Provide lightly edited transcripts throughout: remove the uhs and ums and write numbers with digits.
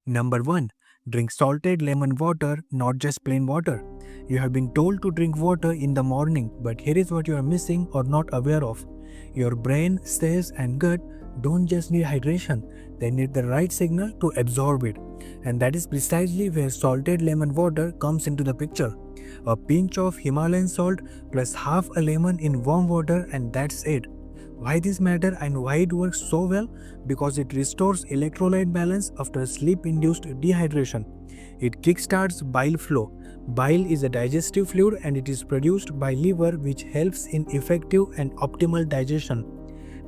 Number 1. Drink salted lemon water, not just plain water. You have been told to drink water in the morning, but here is what you are missing or not aware of. Your brain, cells, and gut don't just need hydration, they need the right signal to absorb it. And that is precisely where salted lemon water comes into the picture. A pinch of Himalayan salt plus half a lemon in warm water, and that's it. Why this matter and why it works so well? Because it restores electrolyte balance after sleep-induced dehydration. It kickstarts bile flow. Bile is a digestive fluid and it is produced by liver, which helps in effective and optimal digestion.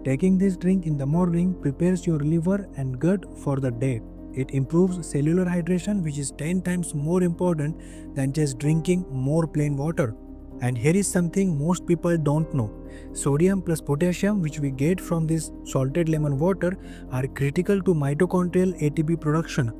Taking this drink in the morning prepares your liver and gut for the day. It improves cellular hydration, which is 10 times more important than just drinking more plain water. And here is something most people don't know. Sodium plus potassium, which we get from this salted lemon water, are critical to mitochondrial ATP production.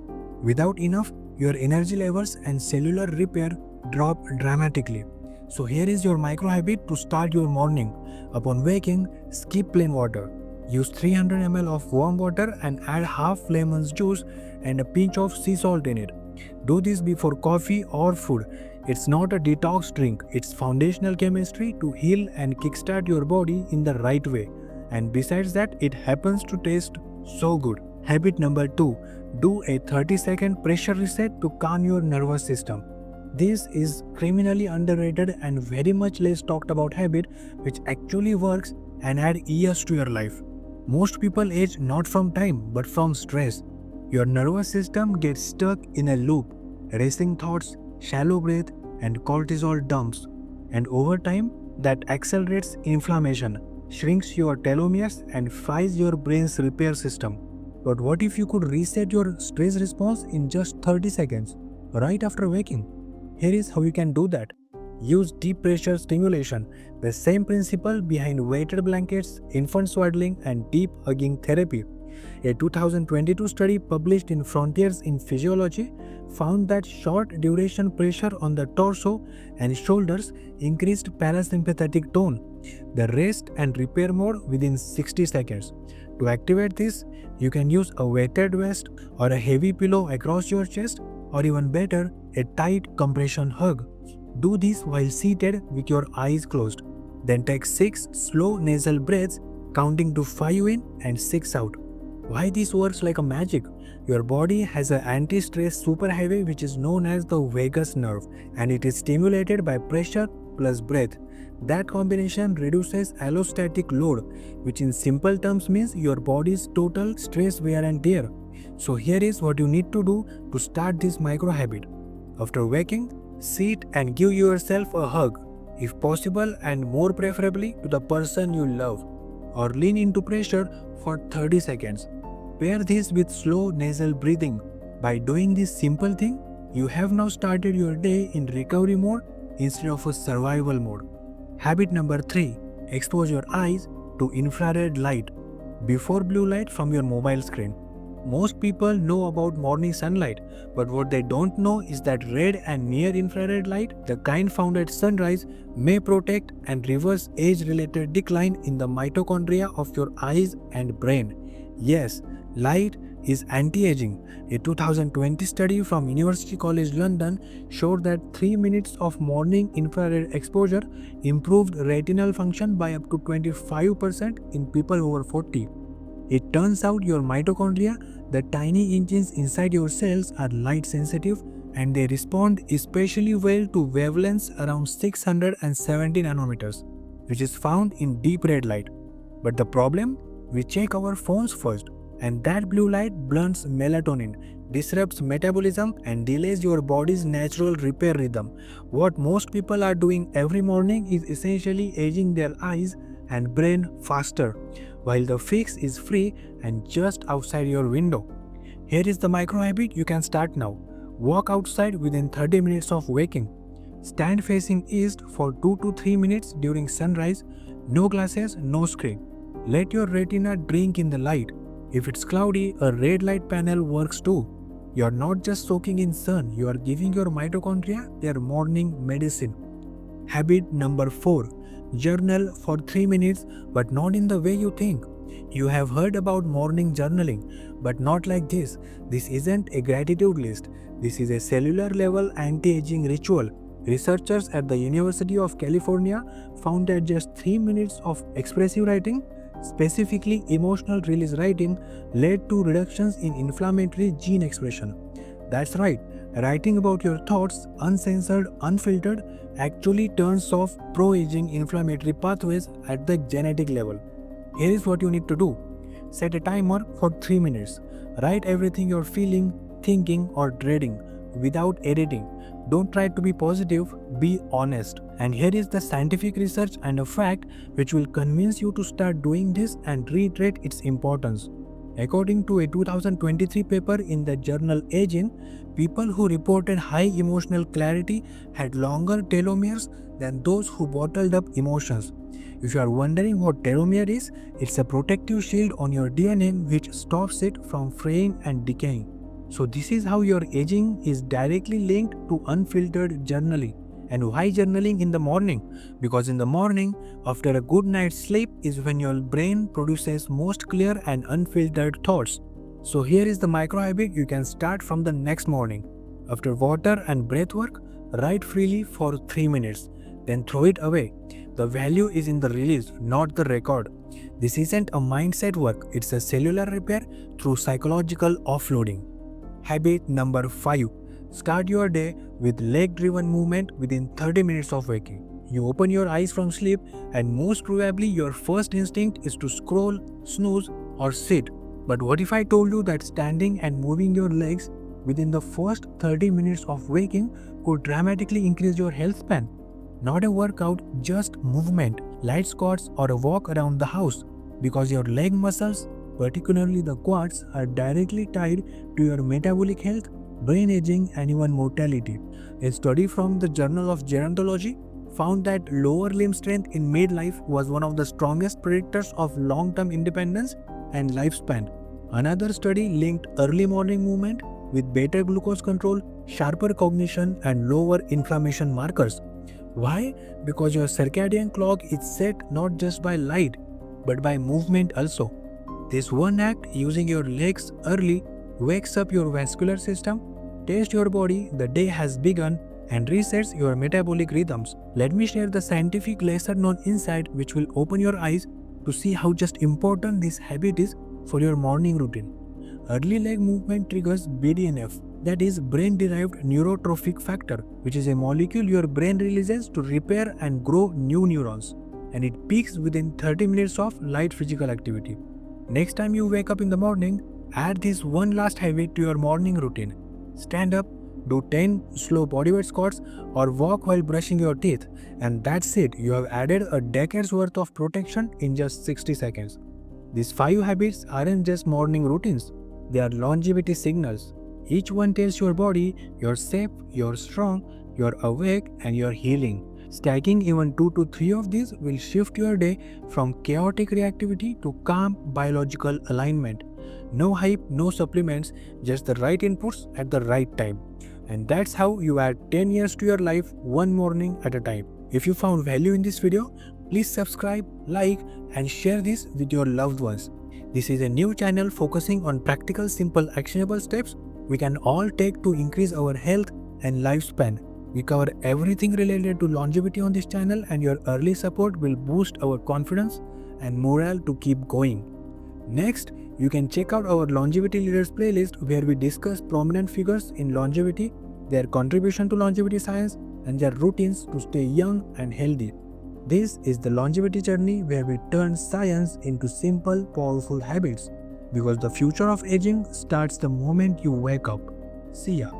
Without enough, your energy levels and cellular repair drop dramatically. So here is your micro habit to start your morning. Upon waking, skip plain water. Use 300 ml of warm water and add half lemon's juice and a pinch of sea salt in it. Do this before coffee or food. It's not a detox drink, it's foundational chemistry to heal and kickstart your body in the right way. And besides that, it happens to taste so good. Habit number 2. Do a 30-second pressure reset to calm your nervous system. This is criminally underrated and very much less talked about habit which actually works and add years to your life. Most people age not from time but from stress. Your nervous system gets stuck in a loop, racing thoughts, shallow breath, and cortisol dumps. And over time, that accelerates inflammation, shrinks your telomeres, and fries your brain's repair system. But what if you could reset your stress response in just 30 seconds, right after waking? Here is how you can do that. Use deep pressure stimulation, the same principle behind weighted blankets, infant swaddling, and deep hugging therapy. A 2022 study published in Frontiers in Physiology found that short duration pressure on the torso and shoulders increased parasympathetic tone, the rest and repair mode within 60 seconds. To activate this, you can use a weighted vest or a heavy pillow across your chest, or even better, a tight compression hug. Do this while seated with your eyes closed. Then take 6 slow nasal breaths, counting to 5 in and 6 out. Why this works like a magic? Your body has an anti-stress superhighway which is known as the vagus nerve, and it is stimulated by pressure plus breath. That combination reduces allostatic load, which in simple terms means your body's total stress wear and tear. So here is what you need to do to start this micro habit. After waking, sit and give yourself a hug, if possible, and more preferably to the person you love, or lean into pressure for 30 seconds. Pair this with slow nasal breathing. By doing this simple thing, you have now started your day in recovery mode instead of a survival mode. Habit number 3. Expose your eyes to infrared light before blue light from your mobile screen. Most people know about morning sunlight, but what they don't know is that red and near infrared light, the kind found at sunrise, may protect and reverse age-related decline in the mitochondria of your eyes and brain. Yes, light is anti-aging. A 2020 study from University College London showed that 3 minutes of morning infrared exposure improved retinal function by up to 25% in people over 40. It turns out your mitochondria, the tiny engines inside your cells, are light sensitive and they respond especially well to wavelengths around 670 nanometers, which is found in deep red light. But the problem? We check our phones first, and that blue light blunts melatonin, disrupts metabolism, and delays your body's natural repair rhythm. What most people are doing every morning is essentially aging their eyes and brain faster, while the fix is free and just outside your window. Here is the micro habit you can start now. Walk outside within 30 minutes of waking. Stand facing east for 2 to 3 minutes during sunrise. No glasses, no screen. Let your retina drink in the light. If it's cloudy, a red light panel works too. You're not just soaking in sun, you are giving your mitochondria their morning medicine. Habit number 4. Journal for 3 minutes, but not in the way you think. You have heard about morning journaling, but not like this. This isn't a gratitude list. This is a cellular level anti-aging ritual. Researchers at the University of California found that just 3 minutes of expressive writing, specifically emotional release writing, led to reductions in inflammatory gene expression. That's right, writing about your thoughts, uncensored, unfiltered, actually turns off pro-aging inflammatory pathways at the genetic level. Here is what you need to do. Set a timer for 3 minutes. Write everything you're feeling, thinking, or dreading without editing. Don't try to be positive, be honest. And here is the scientific research and a fact which will convince you to start doing this and reiterate its importance. According to a 2023 paper in the journal Aging, people who reported high emotional clarity had longer telomeres than those who bottled up emotions. If you are wondering what telomere is, it's a protective shield on your DNA which stops it from fraying and decaying. So this is how your aging is directly linked to unfiltered journaling. And why journaling in the morning? Because in the morning, after a good night's sleep is when your brain produces most clear and unfiltered thoughts. So here is the micro habit you can start from the next morning. After water and breath work, write freely for 3 minutes. Then throw it away. The value is in the release, not the record. This isn't a mindset work, it's a cellular repair through psychological offloading. Habit number 5. Start your day with leg-driven movement within 30 minutes of waking. You open your eyes from sleep and most probably your first instinct is to scroll, snooze or sit. But what if I told you that standing and moving your legs within the first 30 minutes of waking could dramatically increase your health span? Not a workout, just movement, light squats or a walk around the house. Because your leg muscles, particularly the quads, are directly tied to your metabolic health, brain aging and even mortality. A study from the Journal of Gerontology found that lower limb strength in midlife was one of the strongest predictors of long-term independence and lifespan. Another study linked early morning movement with better glucose control, sharper cognition and lower inflammation markers. Why? Because your circadian clock is set not just by light but by movement also. This one act, using your legs early, wakes up your vascular system, tells your body the day has begun and resets your metabolic rhythms. Let me share the scientific lesser known insight which will open your eyes to see how just important this habit is for your morning routine. Early leg movement triggers BDNF, that is brain-derived neurotrophic factor, which is a molecule your brain releases to repair and grow new neurons, and it peaks within 30 minutes of light physical activity. Next time you wake up in the morning, add this one last habit to your morning routine. Stand up, do 10 slow bodyweight squats or walk while brushing your teeth, and that's it. You have added a decade's worth of protection in just 60 seconds. These 5 habits aren't just morning routines, they are longevity signals. Each one tells your body you're safe, you're strong, you're awake and you're healing. Stacking even 2 to 3 of these will shift your day from chaotic reactivity to calm biological alignment. No hype, no supplements, just the right inputs at the right time. And that's how you add 10 years to your life one morning at a time. If you found value in this video, please subscribe, like and share this with your loved ones. This is a new channel focusing on practical, simple, actionable steps we can all take to increase our health and lifespan. We cover everything related to longevity on this channel, and your early support will boost our confidence and morale to keep going. Next, you can check out our Longevity Leaders playlist where we discuss prominent figures in longevity, their contribution to longevity science, and their routines to stay young and healthy. This is the longevity journey where we turn science into simple, powerful habits. Because the future of aging starts the moment you wake up. See ya.